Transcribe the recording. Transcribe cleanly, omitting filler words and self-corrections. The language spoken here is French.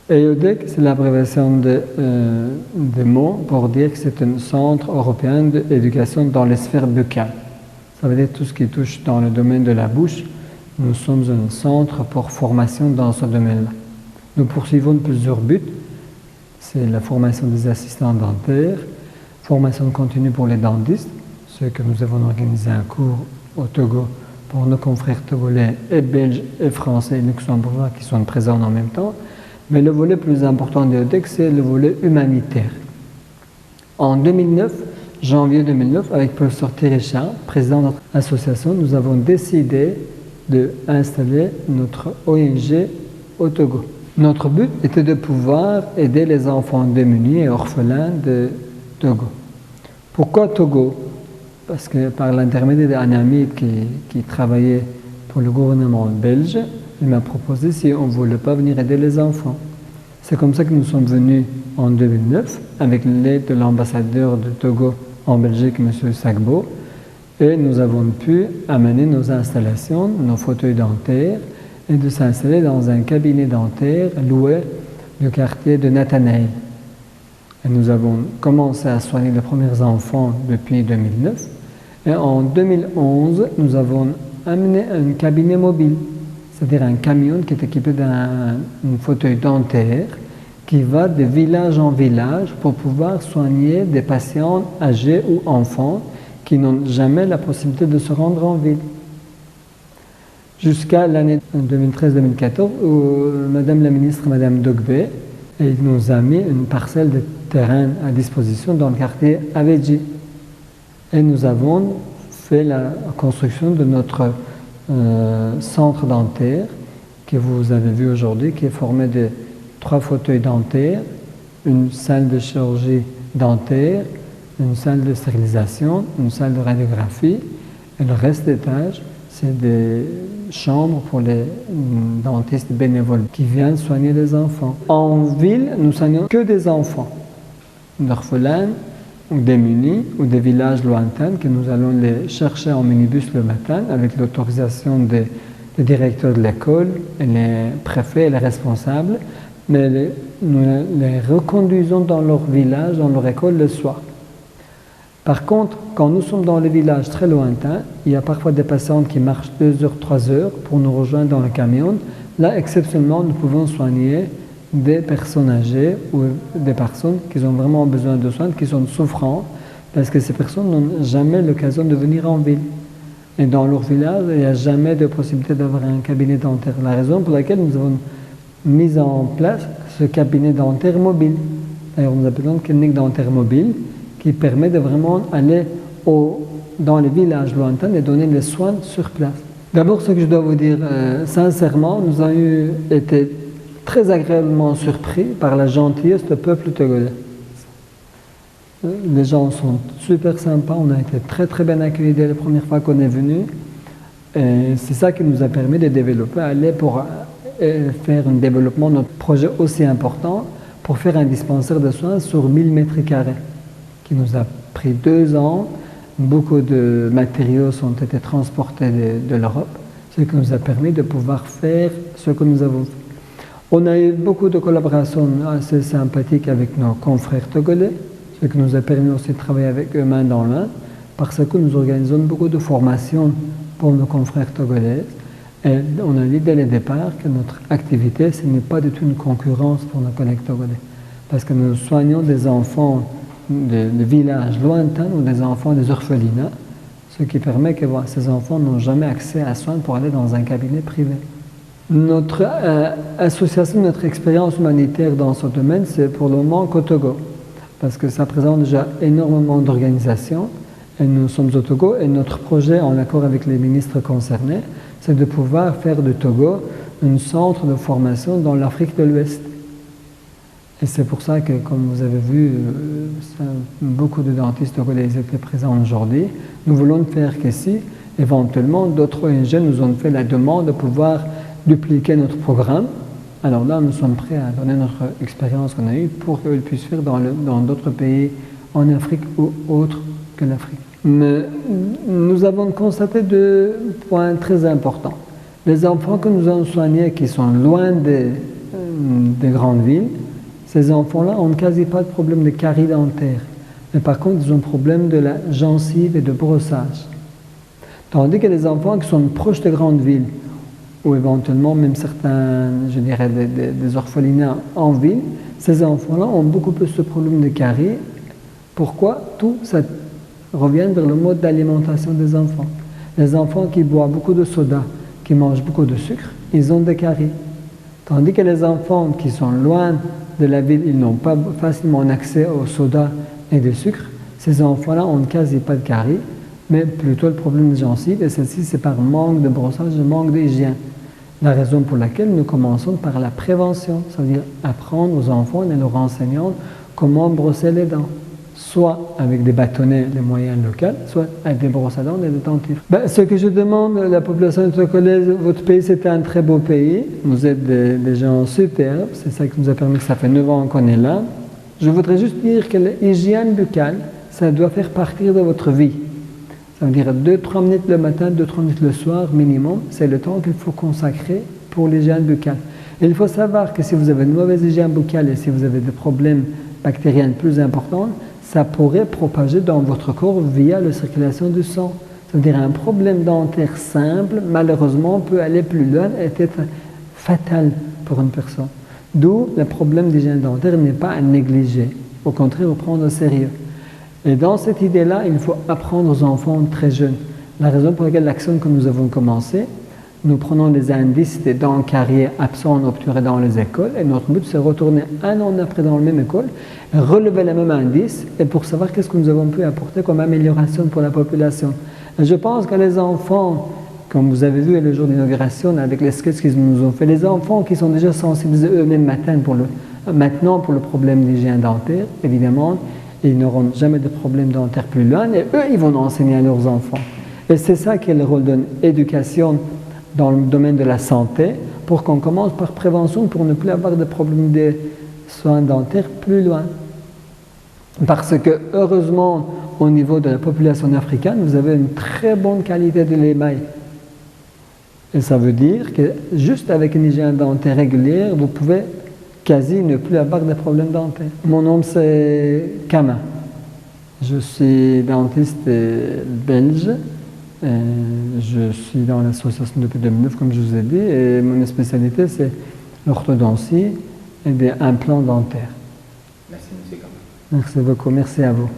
EUDEC, c'est l'abréviation de mots pour dire que c'est un centre européen d'éducation dans les sphères buccales. Ça veut dire tout ce qui touche dans le domaine de la bouche. Nous sommes un centre pour formation dans ce domaine-là. Nous poursuivons plusieurs buts. C'est la formation des assistants dentaires, formation continue pour les dentistes, ce que nous avons organisé un cours au Togo pour nos confrères togolais et belges et français et luxembourgeois qui sont présents en même temps. Mais le volet plus important de l'EUDEC, c'est le volet humanitaire. En 2009, janvier 2009, avec le professeur Thierry Charles, président de notre association, nous avons décidé d'installer notre ONG au Togo. Notre but était de pouvoir aider les enfants démunis et orphelins de Togo. Pourquoi Togo? Parce que par l'intermédiaire d'un ami qui travaillait pour le gouvernement belge, il m'a proposé si on ne voulait pas venir aider les enfants. C'est comme ça que nous sommes venus en 2009 avec l'aide de l'ambassadeur de Togo en Belgique, M. Sagbo, et nous avons pu amener nos installations, nos fauteuils dentaires, et de s'installer dans un cabinet dentaire loué du quartier de Nathanaël. Et nous avons commencé à soigner les premiers enfants depuis 2009. Et en 2011, nous avons amené un cabinet mobile, c'est-à-dire un camion qui est équipé d'un fauteuil dentaire qui va de village en village pour pouvoir soigner des patients âgés ou enfants qui n'ont jamais la possibilité de se rendre en ville. Jusqu'à l'année 2013-2014 où Madame la ministre, Madame Dogbe, nous a mis une parcelle de terrain à disposition dans le quartier Avedji. Et nous avons fait la construction de notre centre dentaire que vous avez vu aujourd'hui, qui est formé de 3 fauteuils dentaires, une salle de chirurgie dentaire, une salle de stérilisation, une salle de radiographie, et le reste des tâches, c'est des chambres pour les dentistes bénévoles qui viennent soigner les enfants. En ville, nous soignons que des enfants, d'orphelins ou démunis ou des villages lointains que nous allons les chercher en minibus le matin avec l'autorisation des directeurs de l'école, les préfets et les responsables, mais nous les reconduisons dans leur village, dans leur école le soir. Par contre, quand nous sommes dans les villages très lointains, il y a parfois des patients qui marchent 2 heures, 3 heures pour nous rejoindre dans le camion. Là, exceptionnellement, nous pouvons soigner des personnes âgées ou des personnes qui ont vraiment besoin de soins, qui sont souffrants, parce que ces personnes n'ont jamais l'occasion de venir en ville. Et dans leur village, il n'y a jamais de possibilité d'avoir un cabinet dentaire. La raison pour laquelle nous avons mis en place ce cabinet dentaire mobile. D'ailleurs, nous appelons clinique dentaire mobile, qui permet de vraiment aller dans les villages lointains et donner les soins sur place. D'abord, ce que je dois vous dire sincèrement, nous avons été très agréablement surpris par la gentillesse du peuple togolais. Les gens sont super sympas, on a été très très bien accueillis dès la première fois qu'on est venu. Et c'est ça qui nous a permis de développer, aller pour faire un développement de notre projet aussi important pour faire un dispensaire de soins sur 1000 mètres carrés, qui nous a pris 2 ans. Beaucoup de matériaux ont été transportés de l'Europe, ce qui nous a permis de pouvoir faire ce que nous avons fait. On a eu beaucoup de collaborations assez sympathiques avec nos confrères togolais, ce qui nous a permis aussi de travailler avec eux main dans main, parce que nous organisons beaucoup de formations pour nos confrères togolais. Et on a dit dès le départ que notre activité, ce n'est pas du tout une concurrence pour nos collègues togolais, parce que nous soignons des enfants de villages lointains ou des enfants des orphelinats, ce qui permet que ces enfants n'ont jamais accès à soins pour aller dans un cabinet privé. Notre association, notre expérience humanitaire dans ce domaine, c'est pour le moment qu'au Togo, parce que ça présente déjà énormément d'organisations, et nous sommes au Togo, et notre projet, en accord avec les ministres concernés, c'est de pouvoir faire du Togo un centre de formation dans l'Afrique de l'Ouest. Et c'est pour ça que, comme vous avez vu, beaucoup de dentistes togolais étaient présents aujourd'hui. Nous voulons faire qu'ici, éventuellement, d'autres ONG nous ont fait la demande de pouvoir dupliquer notre programme. Alors là, nous sommes prêts à donner notre expérience qu'on a eue pour qu'ils puissent faire dans d'autres pays en Afrique ou autres que l'Afrique. Mais nous avons constaté 2 points très importants. Les enfants que nous avons soignés qui sont loin des grandes villes, ces enfants-là ont quasi pas de problème de carie dentaire. Mais par contre, ils ont problème de la gencive et de brossage. Tandis que les enfants qui sont proches des grandes villes, ou éventuellement même certains, je dirais, des orphelinats en ville, ces enfants-là ont beaucoup plus de problèmes de carie. Pourquoi? Tout ça revient vers le mode d'alimentation des enfants. Les enfants qui boivent beaucoup de soda, qui mangent beaucoup de sucre, ils ont des caries. Tandis que les enfants qui sont loin de la ville, ils n'ont pas facilement accès au soda et de sucre. Ces enfants-là ont quasi pas de caries, mais plutôt le problème de gencives, et ceci c'est par manque de brossage, manque d'hygiène. La raison pour laquelle nous commençons par la prévention, c'est-à-dire apprendre aux enfants et leur enseignants comment brosser les dents, soit avec des bâtonnets, les moyens locaux, soit avec des brosses à dents et des dentifrices. Ce que je demande à la population de Tocolaise, votre pays c'est un très beau pays, vous êtes des gens superbes, c'est ça qui nous a permis que ça fait 9 ans qu'on est là. Je voudrais juste dire que l'hygiène buccale, ça doit faire partie de votre vie. Ça veut dire 2-3 minutes le matin, 2-3 minutes le soir minimum, c'est le temps qu'il faut consacrer pour l'hygiène buccale. Et il faut savoir que si vous avez une mauvaise hygiène buccale et si vous avez des problèmes bactériens plus importants, ça pourrait propager dans votre corps via la circulation du sang. Ça veut dire un problème dentaire simple, malheureusement, peut aller plus loin et être fatal pour une personne. D'où le problème d'hygiène dentaire n'est pas à négliger, au contraire, au prendre au sérieux. Et dans cette idée-là, il faut apprendre aux enfants très jeunes. La raison pour laquelle l'action que nous avons commencé, nous prenons les indices des dents carriées absentes obturées dans les écoles et notre but c'est de retourner un an après dans la même école, relever les mêmes indices et pour savoir qu'est-ce que nous avons pu apporter comme amélioration pour la population. Et je pense que les enfants, comme vous avez vu le jour d'inauguration avec les sketchs qu'ils nous ont fait, les enfants qui sont déjà sensibilisés eux-mêmes maintenant pour le problème d'hygiène dentaire, évidemment, ils n'auront jamais de problème dentaire plus loin et eux, ils vont enseigner à leurs enfants. Et c'est ça qui est le rôle d'une éducation dans le domaine de la santé, pour qu'on commence par prévention, pour ne plus avoir de problèmes de soins dentaires plus loin. Parce que, heureusement, au niveau de la population africaine, vous avez une très bonne qualité de l'émail. Et ça veut dire que juste avec une hygiène dentaire régulière, vous pouvez quasi ne plus avoir de problèmes dentaires. Mon nom c'est Kama. Je suis dentiste belge. Je suis dans l'association depuis 2009, comme je vous ai dit, et mon spécialité c'est l'orthodontie et des implants dentaires. Merci, M. Kama. Merci beaucoup, merci à vous.